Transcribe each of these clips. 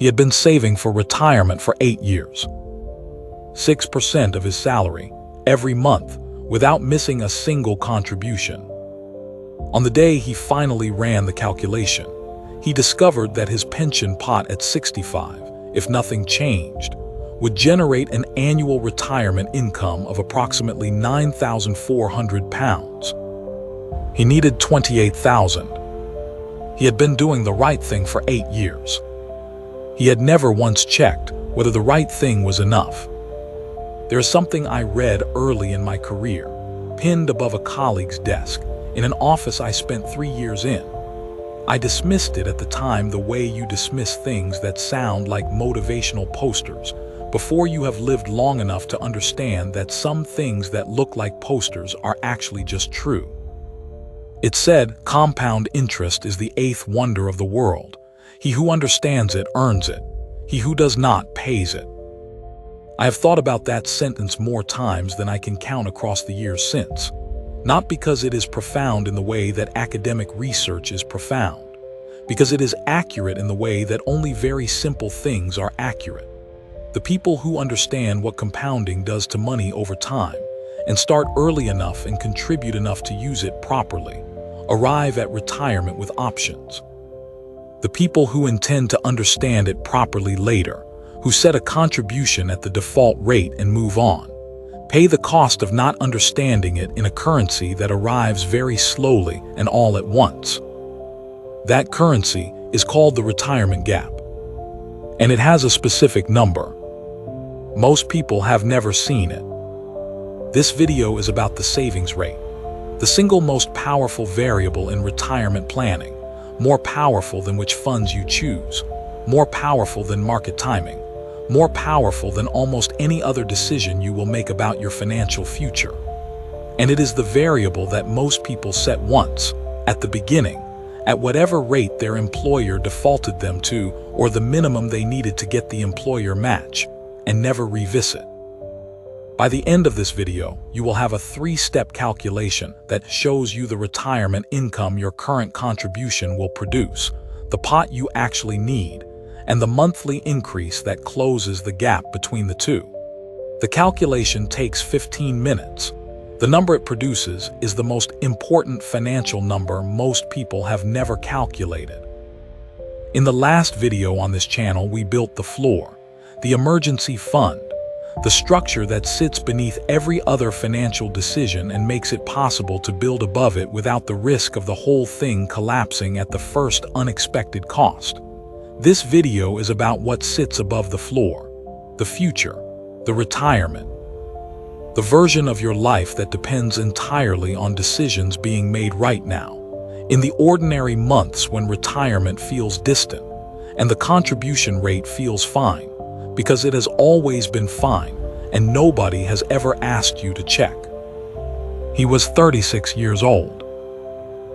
He had been saving for retirement for 8 years. 6% of his salary, every month, without missing a single contribution. On the day he finally ran the calculation, he discovered that his pension pot at 65, if nothing changed, would generate an annual retirement income of approximately £9,400. He needed $28,000. He had been doing the right thing for 8 years. He had never once checked whether the right thing was enough. There is something I read early in my career, pinned above a colleague's desk, in an office I spent 3 years in. I dismissed it at the time the way you dismiss things that sound like motivational posters, before you have lived long enough to understand that some things that look like posters are actually just true. It said, compound interest is the 8th wonder of the world. He who understands it earns it. He who does not pays it. I have thought about that sentence more times than I can count across the years since. Not because it is profound in the way that academic research is profound, because it is accurate in the way that only very simple things are accurate. The people who understand what compounding does to money over time, and start early enough and contribute enough to use it properly, arrive at retirement with options. The people who intend to understand it properly later, who set a contribution at the default rate and move on, pay the cost of not understanding it in a currency that arrives very slowly and all at once. That currency is called the retirement gap, and it has a specific number. Most people have never seen it. This video is about the savings rate, the single most powerful variable in retirement planning, more powerful than which funds you choose, more powerful than market timing, more powerful than almost any other decision you will make about your financial future. And it is the variable that most people set once, at the beginning, at whatever rate their employer defaulted them to or the minimum they needed to get the employer match, and never revisit. By the end of this video, you will have a 3-step calculation that shows you the retirement income your current contribution will produce, the pot you actually need, and the monthly increase that closes the gap between the two. The calculation takes 15 minutes. The number it produces is the most important financial number most people have never calculated. In the last video on this channel, we built the floor, the emergency fund, the structure that sits beneath every other financial decision and makes it possible to build above it without the risk of the whole thing collapsing at the first unexpected cost. This video is about what sits above the floor, the future, the retirement, the version of your life that depends entirely on decisions being made right now, in the ordinary months when retirement feels distant and the contribution rate feels fine, because it has always been fine and nobody has ever asked you to check. He was 36 years old.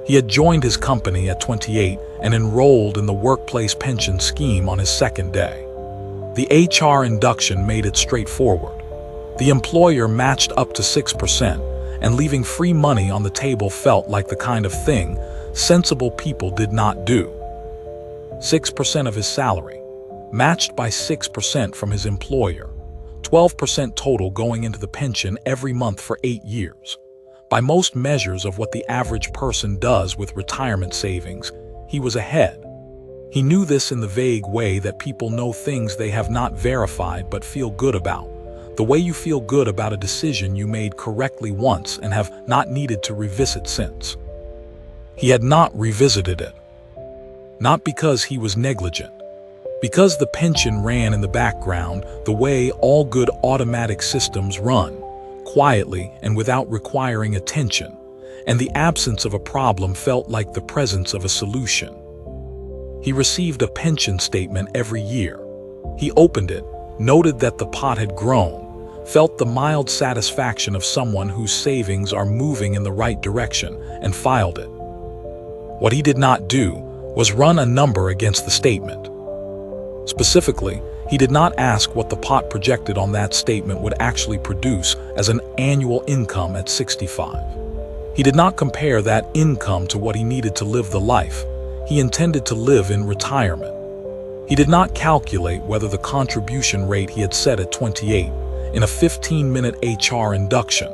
He had joined his company at 28 and enrolled in the workplace pension scheme on his second day. The HR induction made it straightforward. The employer matched up to 6%, and leaving free money on the table felt like the kind of thing sensible people did not do. 6% of his salary, matched by 6% from his employer, 12% total going into the pension every month for 8 years. By most measures of what the average person does with retirement savings, he was ahead. He knew this in the vague way that people know things they have not verified but feel good about, the way you feel good about a decision you made correctly once and have not needed to revisit since. He had not revisited it. Not because he was negligent. Because the pension ran in the background the way all good automatic systems run, quietly and without requiring attention, and the absence of a problem felt like the presence of a solution. He received a pension statement every year. He opened it, noted that the pot had grown, felt the mild satisfaction of someone whose savings are moving in the right direction, and filed it. What he did not do was run a number against the statement. Specifically, he did not ask what the pot projected on that statement would actually produce as an annual income at 65. He did not compare that income to what he needed to live the life he intended to live in retirement. He did not calculate whether the contribution rate he had set at 28 in a 15-minute HR induction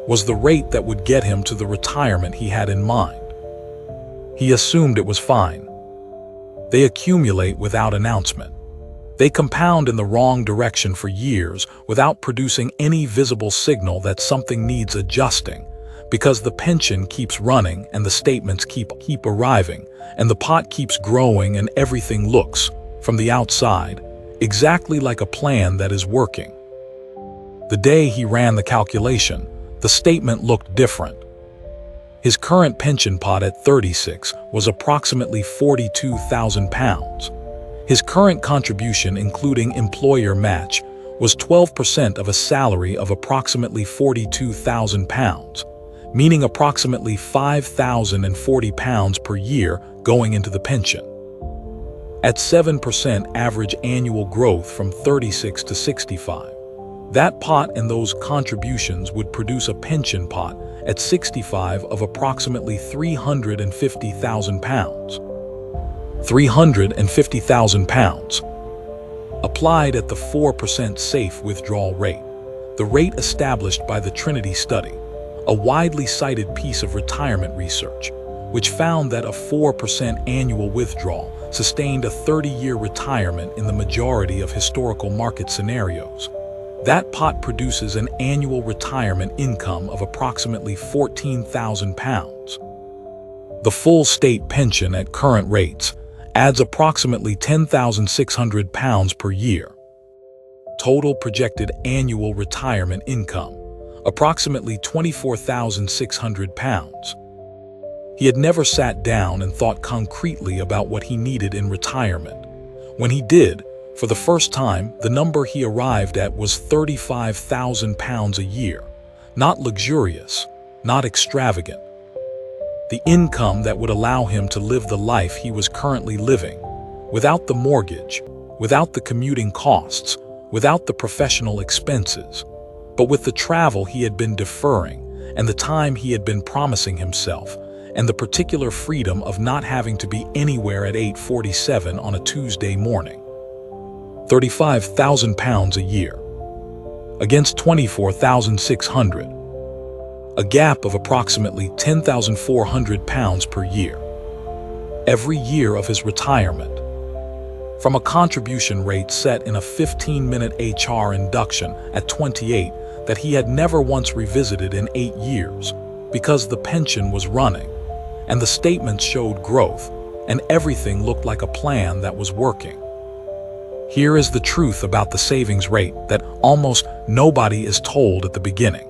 was the rate that would get him to the retirement he had in mind. He assumed it was fine. They accumulate without announcement. They compound in the wrong direction for years without producing any visible signal that something needs adjusting, because the pension keeps running and the statements keep arriving, and the pot keeps growing and everything looks, from the outside, exactly like a plan that is working. The day he ran the calculation, the statement looked different. His current pension pot at 36 was approximately £42,000. His current contribution, including employer match, was 12% of a salary of approximately £42,000, meaning approximately £5,040 per year going into the pension. At 7% average annual growth from 36 to 65, that pot and those contributions would produce a pension pot at 65 of approximately £350,000. £350,000. Applied at the 4% safe withdrawal rate, the rate established by the Trinity study, a widely cited piece of retirement research, which found that a 4% annual withdrawal sustained a 30-year retirement in the majority of historical market scenarios. That pot produces an annual retirement income of approximately £14,000. The full state pension at current rates adds approximately £10,600 per year. Total projected annual retirement income, approximately £24,600. He had never sat down and thought concretely about what he needed in retirement. When he did, for the first time, the number he arrived at was £35,000 a year. Not luxurious, not extravagant. The income that would allow him to live the life he was currently living, without the mortgage, without the commuting costs, without the professional expenses, but with the travel he had been deferring and the time he had been promising himself, and the particular freedom of not having to be anywhere at 8:47 on a Tuesday morning. £35,000 a year, against £24,600. A gap of approximately £10,400 per year. Every year of his retirement. From a contribution rate set in a 15-minute HR induction at 28 that he had never once revisited in 8 years, because the pension was running, and the statements showed growth, and everything looked like a plan that was working. Here is the truth about the savings rate that almost nobody is told at the beginning.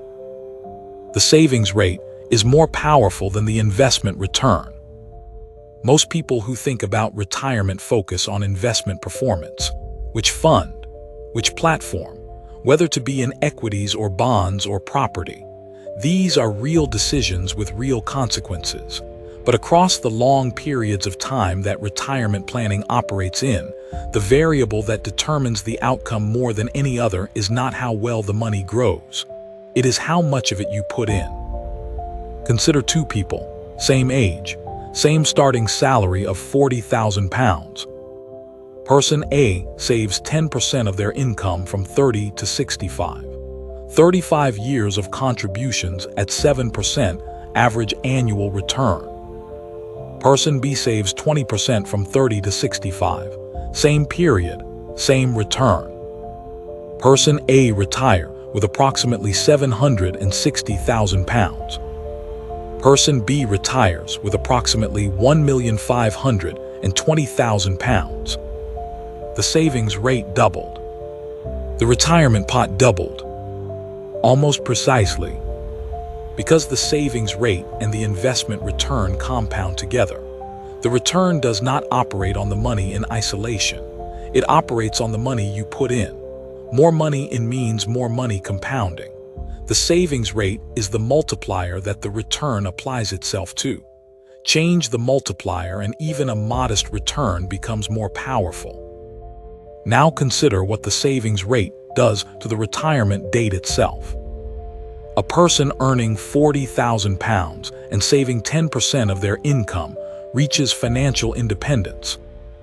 The savings rate is more powerful than the investment return. Most people who think about retirement focus on investment performance, which fund, which platform, whether to be in equities or bonds or property. These are real decisions with real consequences. But across the long periods of time that retirement planning operates in, the variable that determines the outcome more than any other is not how well the money grows. It is how much of it you put in. Consider two people, same age, same starting salary of £40,000. Person A saves 10% of their income from 30 to 65. 35 years of contributions at 7% average annual return. Person B saves 20% from 30 to 65. Same period, same return. Person A retire with approximately £760,000. Person B retires with approximately £1,520,000. The savings rate doubled. The retirement pot doubled. Almost precisely. Because the savings rate and the investment return compound together. The return does not operate on the money in isolation. It operates on the money you put in. More money in means more money compounding. The savings rate is the multiplier that the return applies itself to. Change the multiplier and even a modest return becomes more powerful. Now consider what the savings rate does to the retirement date itself. A person earning £40,000 and saving 10% of their income reaches financial independence.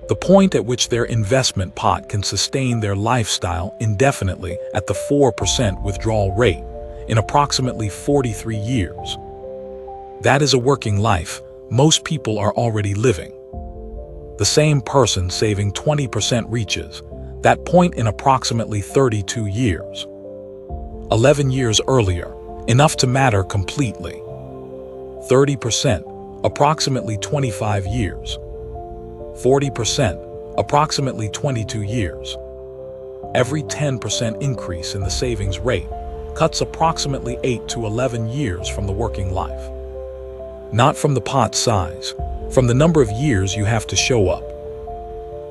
the point at which their investment pot can sustain their lifestyle indefinitely at the 4% withdrawal rate in approximately 43 years. That is a working life most people are already living. The same person saving 20% reaches that point in approximately 32 years. 11 years earlier, enough to matter completely. 30%, approximately 25 years. 40%, approximately 22 years. Every 10% increase in the savings rate cuts approximately 8 to 11 years from the working life. Not from the pot size, from the number of years you have to show up.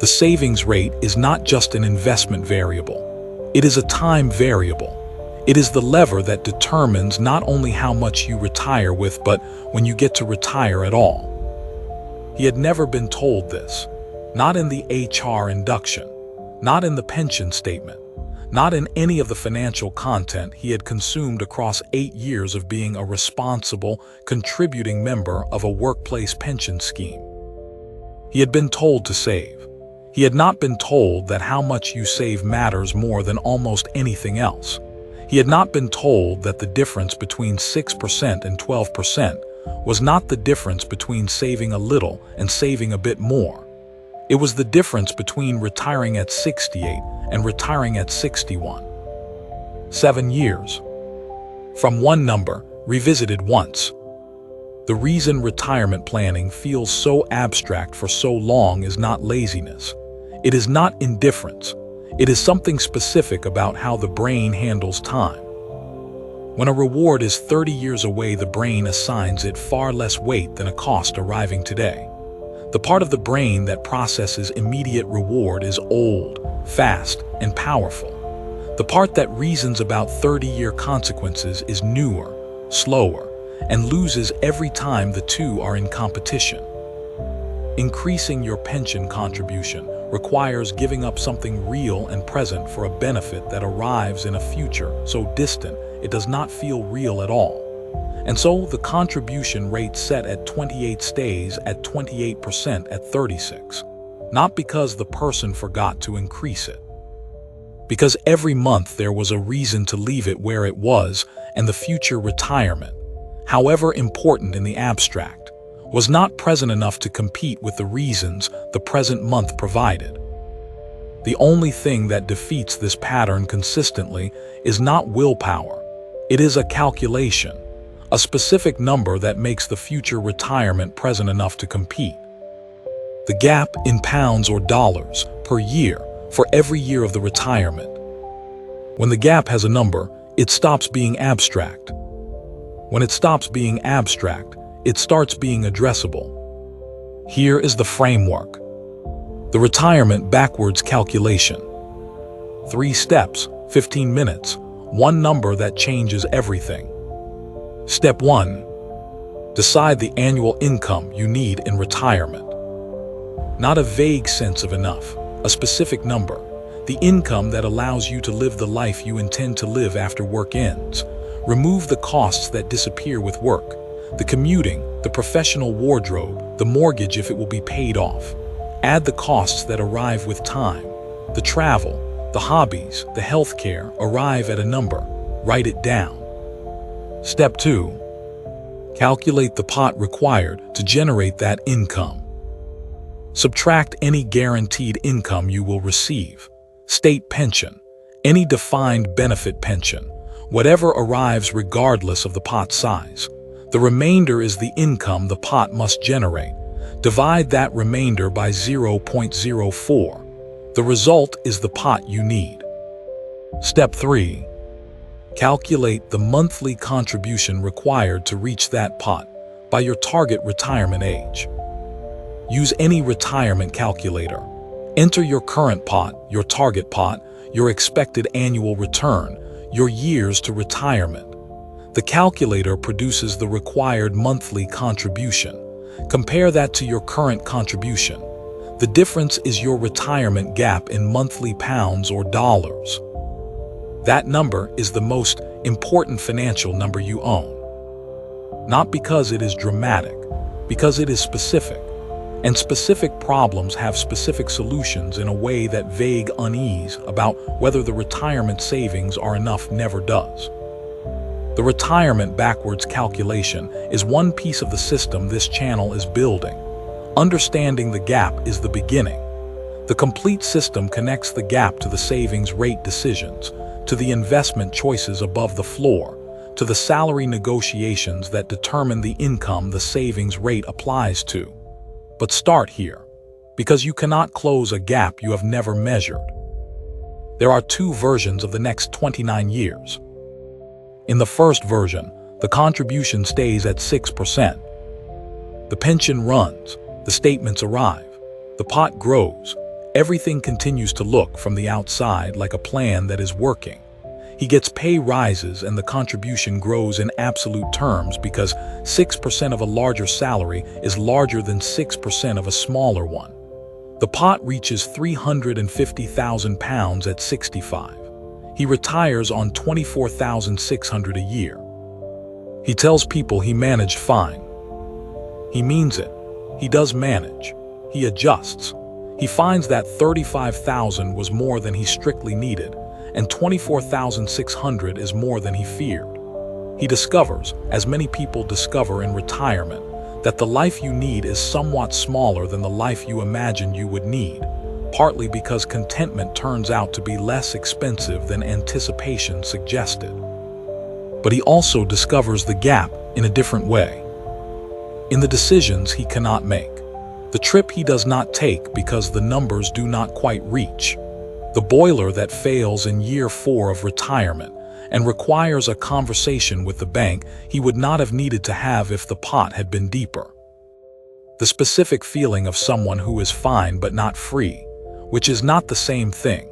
The savings rate is not just an investment variable. It is a time variable. It is the lever that determines not only how much you retire with, but when you get to retire at all. He had never been told this, not in the HR induction, not in the pension statement, not in any of the financial content he had consumed across 8 years of being a responsible, contributing member of a workplace pension scheme. He had been told to save. He had not been told that how much you save matters more than almost anything else. He had not been told that the difference between 6% and 12% was not the difference between saving a little and saving a bit more. It was the difference between retiring at 68 and retiring at 61. 7 years. From one number, revisited once. The reason retirement planning feels so abstract for so long is not laziness. It is not indifference. It is something specific about how the brain handles time. When a reward is 30 years away, the brain assigns it far less weight than a cost arriving today. The part of the brain that processes immediate reward is old, fast, and powerful. The part that reasons about 30-year consequences is newer, slower, and loses every time the two are in competition. Increasing your pension contribution requires giving up something real and present for a benefit that arrives in a future so distant it does not feel real at all. And so the contribution rate set at 28 stays at 28% at 36. Not because the person forgot to increase it. Because every month there was a reason to leave it where it was, and the future retirement, however important in the abstract, was not present enough to compete with the reasons the present month provided. The only thing that defeats this pattern consistently is not willpower. It is a calculation, a specific number that makes the future retirement present enough to compete. The gap in pounds or dollars per year for every year of the retirement. When the gap has a number, it stops being abstract. When it stops being abstract, it starts being addressable. Here is the framework. The retirement backwards calculation. 3 steps, 15 minutes, one number that changes everything. Step 1. Decide the annual income you need in retirement. Not a vague sense of enough, a specific number. The income that allows you to live the life you intend to live after work ends. Remove the costs that disappear with work. The commuting, the professional wardrobe, the mortgage if it will be paid off. Add the costs that arrive with time. The travel, the hobbies, the healthcare arrive at a number. Write it down. Step 2. Calculate the pot required to generate that income. Subtract any guaranteed income you will receive. State pension, any defined benefit pension, whatever arrives regardless of the pot size. The remainder is the income the pot must generate. Divide that remainder by 0.04. The result is the pot you need. Step 3. Calculate the monthly contribution required to reach that pot by your target retirement age. Use any retirement calculator. Enter your current pot, your target pot, your expected annual return, your years to retirement. The calculator produces the required monthly contribution. Compare that to your current contribution. The difference is your retirement gap in monthly pounds or dollars. That number is the most important financial number you own. Not because it is dramatic, because it is specific. And specific problems have specific solutions in a way that vague unease about whether the retirement savings are enough never does. The retirement backwards calculation is one piece of the system this channel is building. Understanding the gap is the beginning. The complete system connects the gap to the savings rate decisions, to the investment choices above the floor, to the salary negotiations that determine the income the savings rate applies to. But start here, because you cannot close a gap you have never measured. There are two versions of the next 29 years. In the first version, the contribution stays at 6%. The pension runs, the statements arrive, the pot grows, everything continues to look from the outside like a plan that is working. He gets pay rises and the contribution grows in absolute terms because 6% of a larger salary is larger than 6% of a smaller one. The pot reaches £350,000 at 65. He retires on $24,600 a year. He tells people he managed fine. He means it. He does manage. He adjusts. He finds that $35,000 was more than he strictly needed, and $24,600 is more than he feared. He discovers, as many people discover in retirement, that the life you need is somewhat smaller than the life you imagined you would need, partly because contentment turns out to be less expensive than anticipation suggested. But he also discovers the gap in a different way. In the decisions he cannot make, the trip he does not take because the numbers do not quite reach, the boiler that fails in year 4 of retirement and requires a conversation with the bank he would not have needed to have if the pot had been deeper. The specific feeling of someone who is fine but not free, which is not the same thing,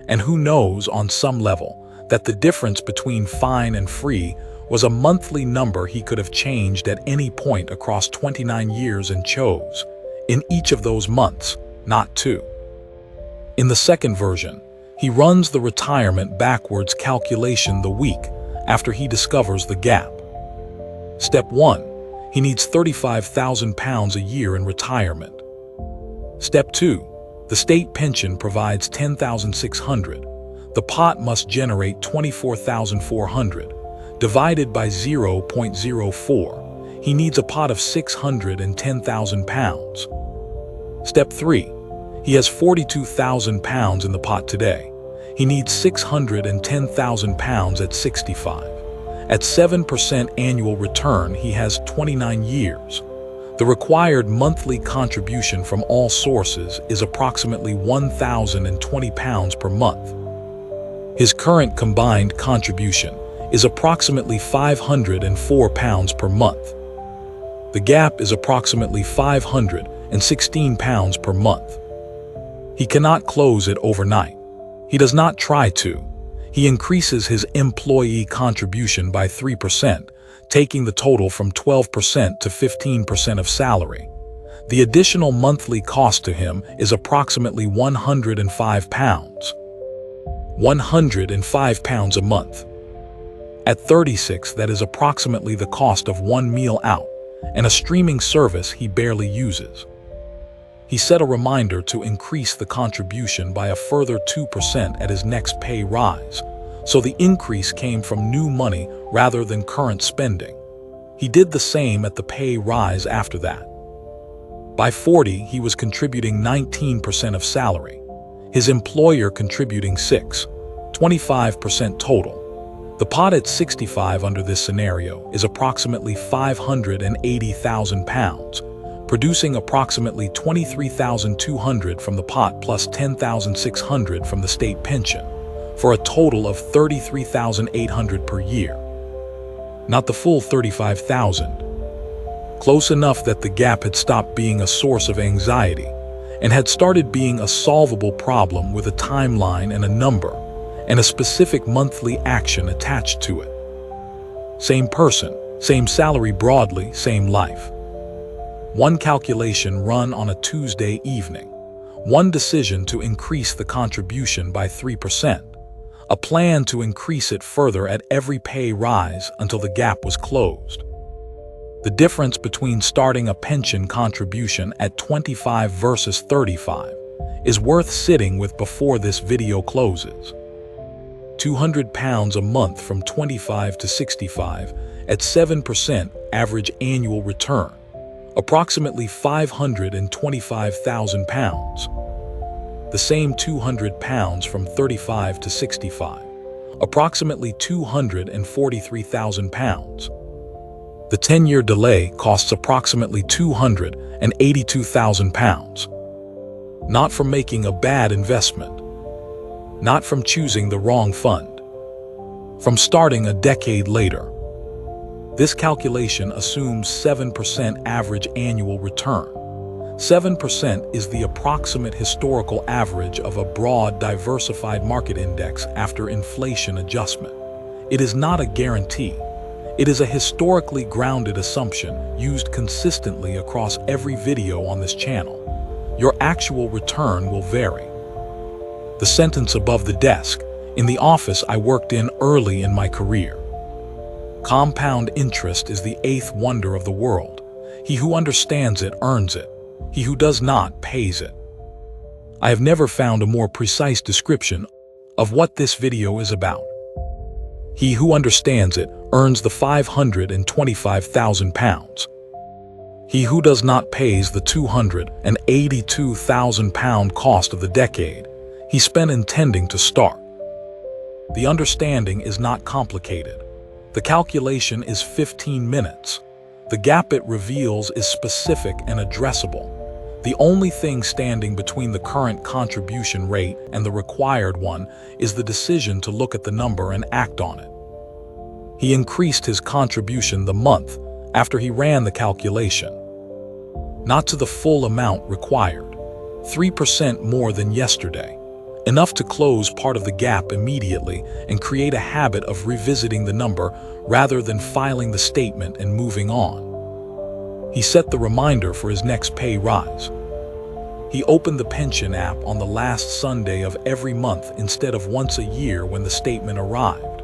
and who knows on some level that the difference between fine and free was a monthly number he could have changed at any point across 29 years and chose, in each of those months, not 2. In the second version, he runs the retirement backwards calculation the week after he discovers the gap. Step 1. He needs £35,000 a year in retirement. Step 2. The state pension provides $10,600. The pot must generate $24,400. Divided by 0.04, he needs a pot of £610,000. Step 3. He has £42,000 in the pot today. He needs £610,000 at 65. At 7% annual return, he has 29 years. The required monthly contribution from all sources is approximately £1,020 per month. His current combined contribution is approximately £504 per month. The gap is approximately £516 per month. He cannot close it overnight. He does not try to. He increases his employee contribution by 3%, taking the total from 12% to 15% of salary. The additional monthly cost to him is approximately £105. £105 a month. At 36, that is approximately the cost of one meal out and a streaming service he barely uses. He set a reminder to increase the contribution by a further 2% at his next pay rise, so the increase came from new money rather than current spending. He did the same at the pay rise after that. By 40, he was contributing 19% of salary, his employer contributing 25% total. The pot at 65 under this scenario is approximately £580,000, producing approximately $23,200 from the pot plus $10,600 from the state pension, for a total of $33,800 per year. Not the full $35,000. Close enough that the gap had stopped being a source of anxiety and had started being a solvable problem with a timeline and a number, and a specific monthly action attached to it. Same person, same salary broadly, same life. One calculation run on a Tuesday evening. One decision to increase the contribution by 3%. A plan to increase it further at every pay rise until the gap was closed. The difference between starting a pension contribution at 25 versus 35 is worth sitting with before this video closes. £200 a month from 25 to 65 at 7% average annual return, approximately £525,000. The same £200 from 35 to 65, approximately £243,000. The 10-year delay costs approximately £282,000. Not from making a bad investment, not from choosing the wrong fund, from starting a decade later. This calculation assumes 7% average annual return. 7% is the approximate historical average of a broad, diversified market index after inflation adjustment. It is not a guarantee. It is a historically grounded assumption used consistently across every video on this channel. Your actual return will vary. The sentence above the desk, in the office I worked in early in my career. Compound interest is the eighth wonder of the world. He who understands it earns it. He who does not pays it. I have never found a more precise description of what this video is about. He who understands it earns the £525,000. He who does not pays the £282,000 cost of the decade he spent intending to start. The understanding is not complicated. The calculation is 15 minutes. The gap it reveals is specific and addressable. The only thing standing between the current contribution rate and the required one is the decision to look at the number and act on it. He increased his contribution the month after he ran the calculation. Not to the full amount required, 3% more than yesterday, enough to close part of the gap immediately and create a habit of revisiting the number rather than filing the statement and moving on. He set the reminder for his next pay rise. He opened the pension app on the last Sunday of every month instead of once a year when the statement arrived.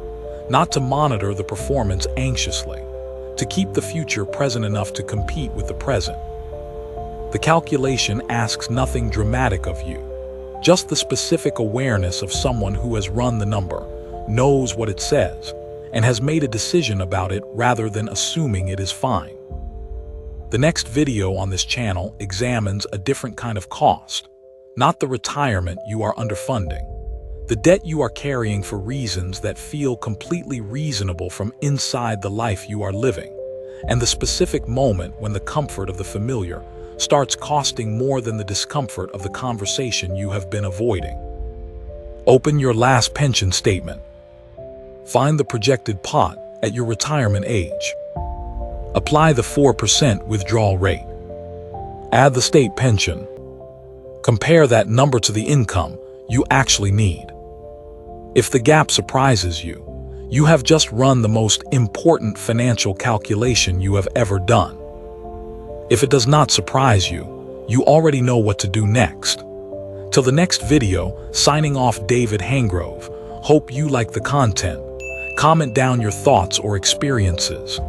Not to monitor the performance anxiously, to keep the future present enough to compete with the present. The calculation asks nothing dramatic of you, just the specific awareness of someone who has run the number, knows what it says, and has made a decision about it rather than assuming it is fine. The next video on this channel examines a different kind of cost, not the retirement you are underfunding. The debt you are carrying for reasons that feel completely reasonable from inside the life you are living, and the specific moment when the comfort of the familiar starts costing more than the discomfort of the conversation you have been avoiding. Open your last pension statement. Find the projected pot at your retirement age. Apply the 4% withdrawal rate. Add the state pension. Compare that number to the income you actually need. If the gap surprises you, you have just run the most important financial calculation you have ever done. If it does not surprise you, you already know what to do next. Till the next video, signing off, David Hangrove. Hope you like the content. Comment down your thoughts or experiences.